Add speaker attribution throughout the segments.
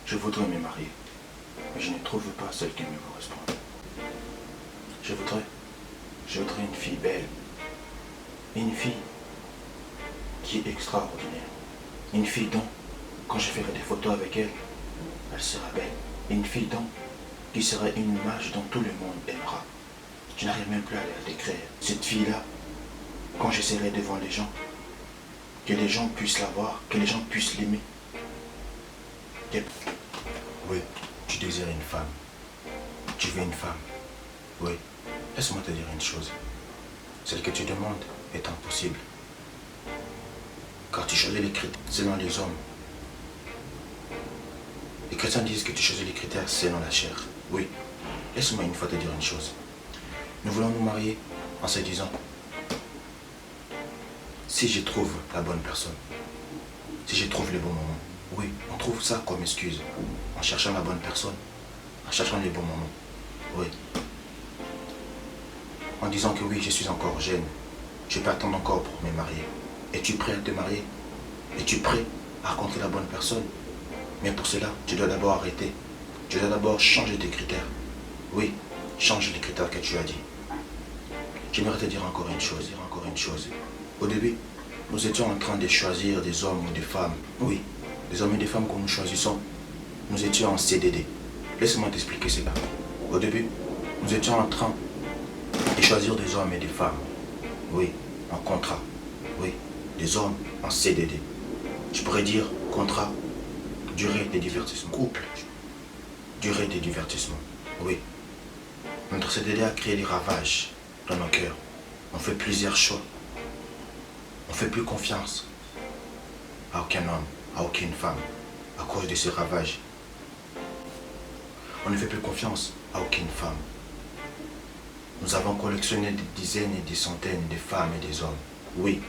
Speaker 1: Je voudrais me marier, mais je ne trouve pas celle qui me correspond. Je voudrais une fille belle, une fille qui est extraordinaire, une fille dont, quand je ferai des photos avec elle, elle sera belle, une fille dont, qui sera une image dont tout le monde aimera. Je n'arrive même plus à la décrire. Cette fille-là, quand je serai devant les gens, que les gens puissent la voir, que les gens puissent l'aimer. Oui, tu désires une femme. Tu veux une femme. Oui. Laisse-moi te dire une chose. Celle que tu demandes est impossible. Car tu choisis les critères selon les hommes. Les chrétiens disent que tu choisis les critères selon la chair. Oui. Laisse-moi une fois te dire une chose. Nous voulons nous marier en se disant, si je trouve la bonne personne, si je trouve le bon moment, oui, on trouve ça comme excuse, en cherchant la bonne personne, en cherchant les bons moments, oui. En disant que oui, je suis encore jeune, je peux attendre encore pour me marier. Es-tu prêt à te marier? Es-tu prêt à rencontrer la bonne personne? Mais pour cela, tu dois d'abord arrêter. Tu dois d'abord changer tes critères. Oui, change les critères que tu as dit. J'aimerais te dire encore une chose. Au début, nous étions en train de choisir des hommes ou des femmes. Oui, des hommes et des femmes que nous choisissons, nous étions en CDD. Laisse-moi t'expliquer cela. Au début, nous étions en train de choisir des hommes et des femmes. Oui, en contrat. Oui, des hommes en CDD. Je pourrais dire contrat, durée des divertissements. Couple, durée des divertissements. Oui. Notre CDD a créé des ravages dans nos cœurs. On fait plusieurs choix. On ne fait plus confiance à aucun homme, à aucune femme, à cause de ces ravages. On ne fait plus confiance à aucune femme. Nous avons collectionné des dizaines et des centaines de femmes et des hommes. Oui,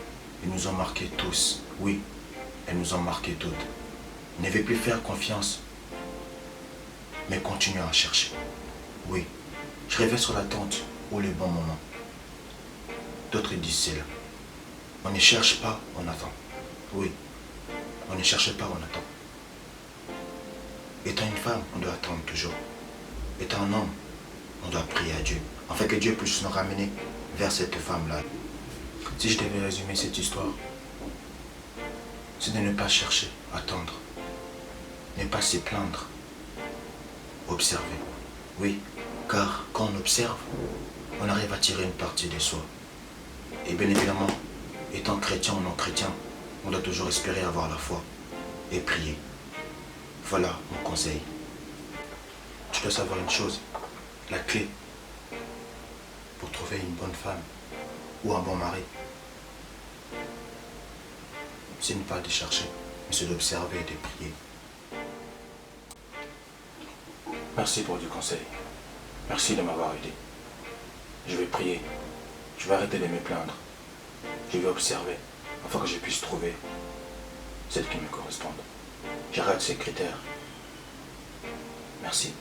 Speaker 1: ils nous ont marqués tous. Oui, elles nous ont marqués toutes. Ne vais plus faire confiance, mais continuons à chercher. Oui, je rêvais sur la tente ou le bon moment. D'autres disent cela. On ne cherche pas, on attend. Oui, on ne cherche pas, on attend. Étant une femme, on doit attendre toujours. Étant un homme, on doit prier à Dieu, afin que Dieu puisse nous ramener vers cette femme-là. Si je devais résumer cette histoire, c'est de ne pas chercher, attendre. Ne pas se plaindre, observer. Oui, car quand on observe, on arrive à tirer une partie de soi. Et bien évidemment, étant chrétien ou non chrétien, on doit toujours espérer avoir la foi et prier. Voilà mon conseil. Tu dois savoir une chose, la clé pour trouver une bonne femme ou un bon mari, c'est ne pas de chercher, mais c'est d'observer et de prier. Merci pour du conseil. Merci de m'avoir aidé. Je vais prier. Je vais arrêter de me plaindre. Je vais observer afin que je puisse trouver celle qui me corresponde. J'arrête ces critères. Merci.